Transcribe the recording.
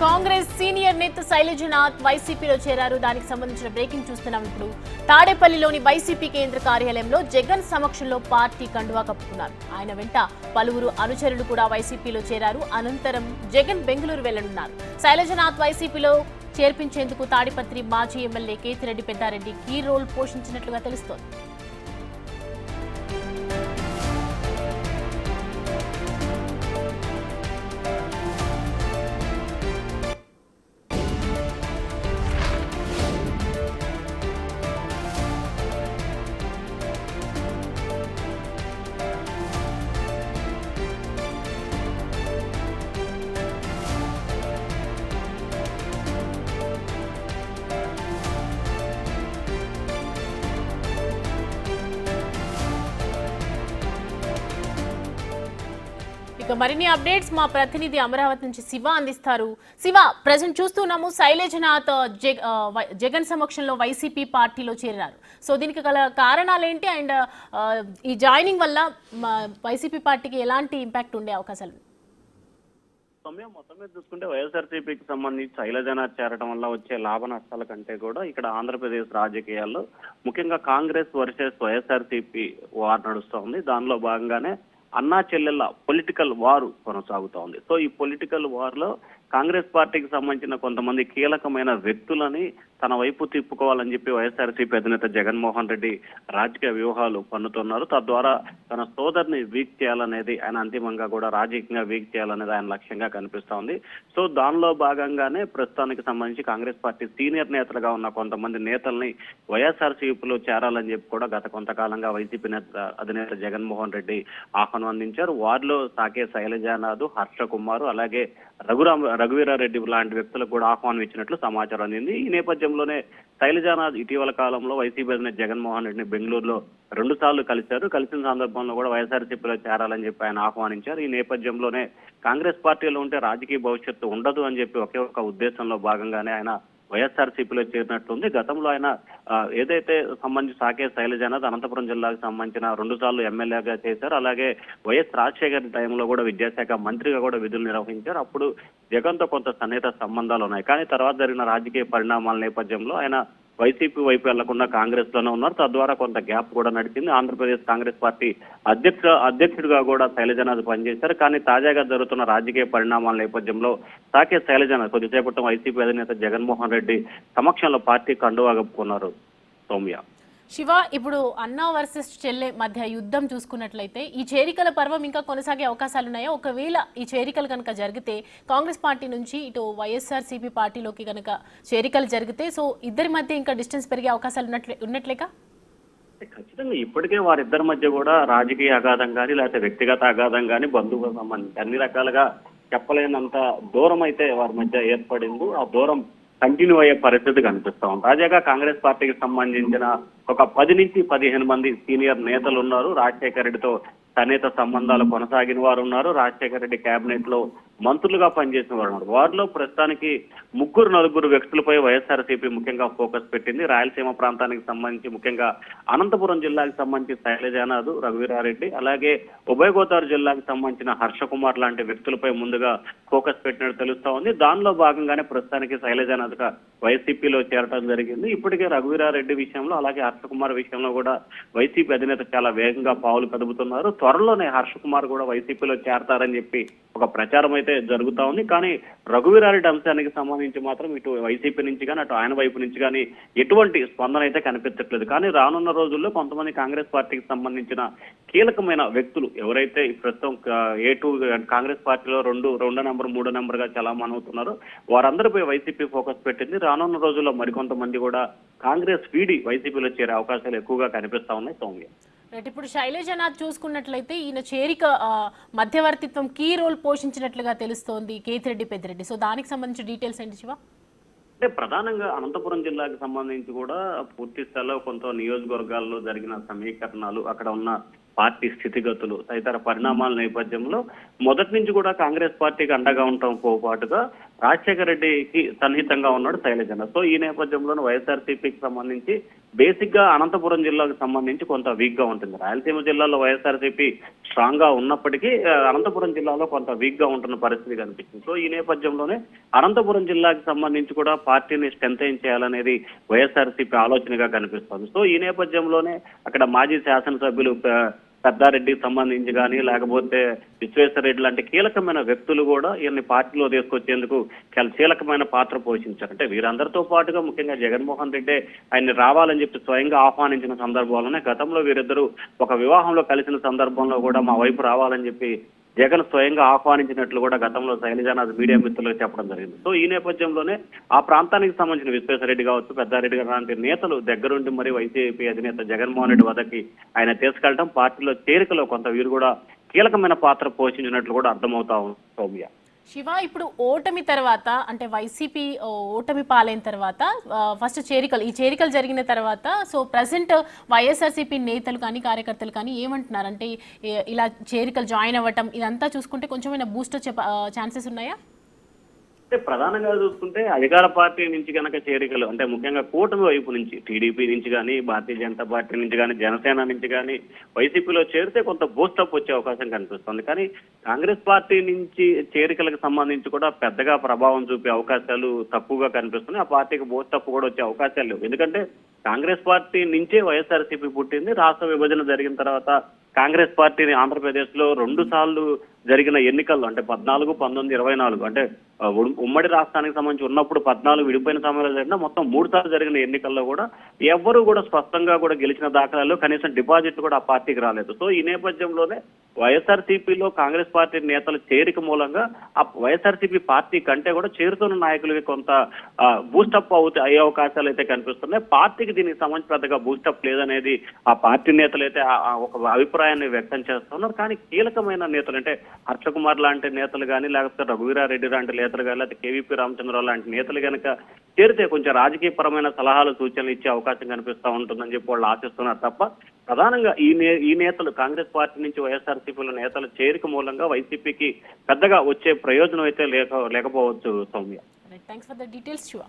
Congress senior నేత శైలజనాథ్ వైసీపీలో చేరారు. దానికి సంబంధించిన బ్రేకింగ్ చూస్తున్నాం. ఇప్పుడు తాడేపల్లిలోని వైసీపీ కేంద్ర కార్యాలయంలో జగన్ సమక్షంలో పార్టీ కండువా కప్పుకున్నారు. ఆయన వెంట పలువురు అనుచరులు కూడా వైసీపీలో చేరారు. అనంతరం జగన్ బెంగళూరు వెళ్లనున్నారు. శైలజనాథ్ వైసీపీలో చేర్పించేందుకు తాడిపత్రి మాజీ MLA Kethireddy Peddareddy key role పోషించినట్లుగా తెలుస్తోంది. ఇక మరిన్ని అప్డేట్స్ మా ప్రతినిధి అమరావతి నుంచి శివ అందిస్తారు. శివ, ప్రెజెంట్ చూస్తున్నాము శైలజనాథ్ జగన్ సమక్షంలో వైసీపీ పార్టీలో చేరారు. సో దీనికి గల కారణాలు ఏంటి? అండ్ ఈ జాయినింగ్ వల్ల వైసీపీ పార్టీకి ఎలాంటి ఇంపాక్ట్ ఉండే అవకాశాలు? సమయం మొత్తం మీద చూసుకుంటే వైఎస్ఆర్సీపీకి సంబంధించి శైలజనాథ్ చేరడం వల్ల వచ్చే లాభ నష్టాల కంటే కూడా ఇక్కడ ఆంధ్రప్రదేశ్ రాజకీయాల్లో ముఖ్యంగా కాంగ్రెస్ వర్సెస్ వైఎస్ఆర్సీపీ వార్ నడుస్తోంది. దానిలో భాగంగానే అన్నా చెల్లెళ్ళ పొలిటికల్ వార్ కొనసాగుతోంది. సో ఈ పొలిటికల్ వార్ లో కాంగ్రెస్ పార్టీకి సంబంధించిన కొంతమంది కీలకమైన వ్యక్తులని తన వైపు తిప్పుకోవాలని చెప్పి వైఎస్ఆర్సీపీ అధినేత జగన్మోహన్ రెడ్డి రాజకీయ వ్యూహాలు పన్నుతున్నారు. తద్వారా తన సోదరుని వీక్ చేయాలనేది ఆయన అంతిమంగా కూడా రాజకీయంగా వీక్ చేయాలనేది ఆయన లక్ష్యంగా కనిపిస్తోంది. సో దానిలో భాగంగానే ప్రస్తుతానికి సంబంధించి కాంగ్రెస్ పార్టీ సీనియర్ నేతలుగా ఉన్న కొంతమంది నేతల్ని వైఎస్ఆర్సీపీలో చేరాలని చెప్పి కూడా గత కొంతకాలంగా వైసీపీ అధినేత జగన్మోహన్ రెడ్డి ఆహ్వానించారు. వారిలో సాకే శైలజానాథ్, హర్ష కుమార్, అలాగే రఘువీరారెడ్డి లాంటి వ్యక్తులకు కూడా ఆహ్వానం ఇచ్చినట్లు సమాచారం అందింది. ఈ నేపథ్యంలోనే శైలజానాథ్ ఇటీవల కాలంలో వైసీపీ అధినేత జగన్మోహన్ రెడ్డిని బెంగళూరులో 2 సార్లు కలిశారు. కలిసిన సందర్భంలో కూడా వైఎస్ఆర్సీపీలో చేరాలని చెప్పి ఆయన ఆహ్వానించారు. ఈ నేపథ్యంలోనే కాంగ్రెస్ పార్టీలో ఉంటే రాజకీయ భవిష్యత్తు ఉండదు అని చెప్పి ఒకే ఒక ఉద్దేశంలో భాగంగానే ఆయన వైఎస్ఆర్సీపీలో చేరినట్లుంది. గతంలో ఆయన ఏదైతే సంబంధించి సాకే శైలజనాథ్ అనంతపురం జిల్లాకు సంబంధించిన 2 సార్లు ఎమ్మెల్యేగా చేశారు. అలాగే వైఎస్ రాజశేఖర్ టైంలో కూడా విద్యాశాఖ మంత్రిగా కూడా విధులు నిర్వహించారు. అప్పుడు జగన్తో కొంత సన్నిహిత సంబంధాలు ఉన్నాయి. కానీ తర్వాత జరిగిన రాజకీయ పరిణామాల నేపథ్యంలో ఆయన వైసీపీ వైపు వెళ్లకుండా కాంగ్రెస్ లోనే ఉన్నారు. తద్వారా కొంత గ్యాప్ కూడా నడిచింది. ఆంధ్రప్రదేశ్ కాంగ్రెస్ పార్టీ అధ్యక్షుడిగా కూడా శైలజనాథ్ పనిచేశారు. కానీ తాజాగా జరుగుతున్న రాజకీయ పరిణామాల నేపథ్యంలో సాకే శైలజనాథ్ కొద్దిసేపటి వైసీపీ అధినేత జగన్మోహన్ రెడ్డి సమక్షంలో పార్టీ కండువా కప్పుకున్నారు. సౌమ్య, శివ, ఇప్పుడు అన్నా వర్సెస్ చెల్లె మధ్య యుద్ధం చూసుకున్నట్లయితే ఈ చేరికల పర్వం ఇంకా కొనసాగే అవకాశాలు ఉన్నాయా? ఒకవేళ ఈ చేరికలు కనుక జరిగితే కాంగ్రెస్ పార్టీ నుంచి ఇటు వైఎస్ఆర్సీపీ పార్టీలోకి కనుక చేరికలు జరిగితే సో ఇద్దరి మధ్య ఇంకా డిస్టెన్స్ పెరిగే అవకాశాలు ఉన్నట్లేక? ఖచ్చితంగా ఇప్పటికే వారిద్దరి మధ్య కూడా రాజకీయ అగాధం కానీ లేకపోతే వ్యక్తిగత అగాధం కానీ బంధువుల సంబంధించి అన్ని రకాలుగా చెప్పలేనంత దూరం అయితే వారి మధ్య ఏర్పడింది. ఆ దూరం కంటిన్యూ అయ్యే పరిస్థితి కనిపిస్తాం. తాజాగా కాంగ్రెస్ పార్టీకి సంబంధించిన ఒక 10 నుంచి 15 మంది సీనియర్ నేతలు ఉన్నారు. రాజశేఖర రెడ్డితో సన్నిహిత సంబంధాలు కొనసాగిన వారు ఉన్నారు. రాజశేఖర రెడ్డి కేబినెట్ లో మంత్రులుగా పనిచేసిన వారు ఉన్నారు. వారిలో ప్రస్తుతానికి 3-4 వ్యక్తులపై వైఎస్ఆర్సీపీ ముఖ్యంగా ఫోకస్ పెట్టింది. రాయలసీమ ప్రాంతానికి సంబంధించి ముఖ్యంగా అనంతపురం జిల్లాకి సంబంధించి శైలజానాథ్, రఘువీరారెడ్డి, అలాగే ఉభయ గోదావరి జిల్లాకు సంబంధించిన హర్ష కుమార్ లాంటి వ్యక్తులపై ముందుగా ఫోకస్ పెట్టినట్టు తెలుస్తా ఉంది. దానిలో భాగంగానే ప్రస్తుతానికి శైలజానాథ్ వైసీపీలో చేరడం జరిగింది. ఇప్పటికే రఘువీరారెడ్డి విషయంలో అలాగే హర్ష కుమార్ విషయంలో కూడా వైసీపీ అధినేత చాలా వేగంగా పావులు కదుపుతున్నారు. త్వరలోనే హర్ష కుమార్ కూడా వైసీపీలో చేరతారని చెప్పి ఒక ప్రచారం అయితే జరుగుతా ఉంది. కానీ రఘువీరారెడ్డి అంశానికి సంబంధించి మాత్రం ఇటు వైసీపీ నుంచి కానీ అటు ఆయన వైపు నుంచి కానీ ఎటువంటి స్పందన అయితే కనిపించట్లేదు. కానీ రానున్న రోజుల్లో కొంతమంది కాంగ్రెస్ పార్టీకి సంబంధించిన కీలకమైన వ్యక్తులు ఎవరైతే ప్రస్తుతం A2 కాంగ్రెస్ పార్టీలో 2 నెంబర్ 3 నెంబర్ గా చలామణి అవుతున్నారో వారందరిపై వైసీపీ ఫోకస్ పెట్టింది. రానున్న రోజుల్లో మరికొంతమంది కూడా కాంగ్రెస్ వీడి వైసీపీలో చేరే అవకాశాలు ఎక్కువగా కనిపిస్తా ఉన్నాయి. సౌమ్య, ఇప్పుడు శైలజనాథ్ చూసుకున్నట్లయితే ఈయన చేరిక మధ్యవర్తిత్వం కీ రోల్ పోషించినట్లుగా తెలుస్తోంది కేతిరెడ్డి పెద్దిరెడ్డి. సో దానికి సంబంధించిన డీటెయిల్స్ ఏంటి శివ? అంటే ప్రధానంగా అనంతపురం జిల్లాకు సంబంధించి కూడా పూర్తి స్థాయిలో కొంత నియోజకవర్గాల్లో జరిగిన సమీకరణాలు, అక్కడ ఉన్న పార్టీ స్థితిగతులు తదితర పరిణామాల నేపథ్యంలో మొదటి నుంచి కూడా కాంగ్రెస్ పార్టీకి అండగా ఉండటంతో పాటుగా రాజశేఖర రెడ్డికి సన్నిహితంగా ఉన్నాడు శైలజనాథ్. సో ఈ నేపథ్యంలో వైఎస్ఆర్సీపీకి సంబంధించి బేసిక్ గా అనంతపురం జిల్లాకు సంబంధించి కొంత వీక్ గా ఉంటుంది. రాయలసీమ జిల్లాలో వైఎస్ఆర్సీపీ స్ట్రాంగ్ గా ఉన్నప్పటికీ అనంతపురం జిల్లాలో కొంత వీక్ గా ఉంటున్న పరిస్థితి కనిపిస్తుంది. సో ఈ నేపథ్యంలోనే అనంతపురం జిల్లాకి సంబంధించి కూడా పార్టీని స్ట్రెంథెన్ చేయాలనేది వైఎస్ఆర్సీపీ ఆలోచనగా కనిపిస్తుంది. సో ఈ నేపథ్యంలోనే అక్కడ మాజీ శాసనసభ్యులు పెద్దారెడ్డికి సంబంధించి కానీ లేకపోతే విశ్వేశ్వరరెడ్డి లాంటి కీలకమైన వ్యక్తులు కూడా ఈయన్ని పార్టీలో తీసుకొచ్చేందుకు కీలకమైన పాత్ర పోషించారు. అంటే వీరందరితో పాటుగా ముఖ్యంగా జగన్మోహన్ రెడ్డి ఆయన్ని రావాలని చెప్పి స్వయంగా ఆహ్వానించిన సందర్భంలోనే గతంలో వీరిద్దరూ ఒక వివాహంలో కలిసిన సందర్భంలో కూడా మా వైపు రావాలని చెప్పి జగన్ స్వయంగా ఆహ్వానించినట్లు కూడా గతంలో శైలజానాథ్ మీడియా మిత్రులకు చెప్పడం జరిగింది. సో ఈ నేపథ్యంలోనే ఆ ప్రాంతానికి సంబంధించిన విశ్వేశ్వరరెడ్డి కావచ్చు, పెద్దారెడ్డి గారు లాంటి నేతలు దగ్గరుండి మరి వైసీపీ అధినేత జగన్మోహన్ రెడ్డి వద్దకి ఆయన తీసుకెళ్లడం పార్టీలో చేరికలో కొంత వీరు కూడా కీలకమైన పాత్ర పోషించినట్లు కూడా అర్థమవుతా ఉంది సౌమ్య. శివ, ఇప్పుడు ఓటమి తర్వాత అంటే వైసీపీ ఓటమి పాలైన తర్వాత ఫస్ట్ ఈ చేరికలు జరిగిన తర్వాత సో ప్రజెంట్ వైఎస్ఆర్సీపీ నేతలు కానీ కార్యకర్తలు కానీ ఏమంటున్నారు అంటే ఇలా చేరికలు జాయిన్ అవ్వటం ఇదంతా చూసుకుంటే కొంచెమైనా బూస్ట్ వచ్చే ఛాన్సెస్ ఉన్నాయా? అంటే ప్రధానంగా చూసుకుంటే అధికార పార్టీ నుంచి కనుక చేరికలు అంటే ముఖ్యంగా కూటమి వైపు నుంచి టీడీపీ నుంచి కానీ భారతీయ జనతా పార్టీ నుంచి కానీ జనసేన నుంచి కానీ వైసీపీలో చేరితే కొంత బూస్టప్ వచ్చే అవకాశం కనిపిస్తుంది. కానీ కాంగ్రెస్ పార్టీ నుంచి చేరికలకు సంబంధించి కూడా పెద్దగా ప్రభావం చూపే అవకాశాలు తక్కువగా కనిపిస్తున్నాయి. ఆ పార్టీకి బూస్టప్ కూడా వచ్చే అవకాశాలు లేవు. ఎందుకంటే కాంగ్రెస్ పార్టీ నుంచే వైఎస్ఆర్సీపీ పుట్టింది. రాష్ట్ర విభజన జరిగిన తర్వాత కాంగ్రెస్ పార్టీని ఆంధ్రప్రదేశ్ లో 2 సార్లు జరిగిన ఎన్నికల్లో అంటే 14, 19, 24 అంటే ఉమ్మడి రాష్ట్రానికి సంబంధించి ఉన్నప్పుడు 14 విడిపోయిన సమయంలో జరిగిన మొత్తం 3 సార్లు జరిగిన ఎన్నికల్లో కూడా ఎవ్వరూ కూడా స్పష్టంగా కూడా గెలిచిన దాఖలాలు కనీసం డిపాజిట్ కూడా ఆ పార్టీకి రాలేదు. సో ఈ నేపథ్యంలోనే వైఎస్ఆర్సీపీలో కాంగ్రెస్ పార్టీ నేతల చేరిక మూలంగా ఆ వైఎస్ఆర్సీపీ పార్టీ కంటే కూడా చేరుతున్న నాయకులకి కొంత బూస్టప్ అయ్యే అవకాశాలు అయితే కనిపిస్తున్నాయి. పార్టీకి దీనికి సంబంధించి పెద్దగా బూస్టప్ లేదనేది ఆ పార్టీ నేతలు అయితే ఒక అభిప్రాయాన్ని వ్యక్తం చేస్తున్నారు. కానీ కీలకమైన నేతలు అంటే హర్షకుమార్ లాంటి నేతలు కానీ లేకపోతే రఘువీరారెడ్డి లాంటి నేతలు కానీ లేకపోతే కేవీపీ రామచంద్రరావు లాంటి నేతలు కనుక చేరితే కొంచెం రాజకీయపరమైన సలహాలు సూచనలు ఇచ్చే అవకాశం కనిపిస్తూ ఉంటుందని చెప్పి వాళ్ళు ఆశిస్తున్నారు తప్ప ప్రధానంగా ఈ నేతలు కాంగ్రెస్ పార్టీ నుంచి వైఎస్ఆర్సీపీలో నేతల చేరిక మూలంగా వైసీపీకి పెద్దగా వచ్చే ప్రయోజనం అయితే లేకపోవచ్చు Soumya. Thanks for the details Shiva.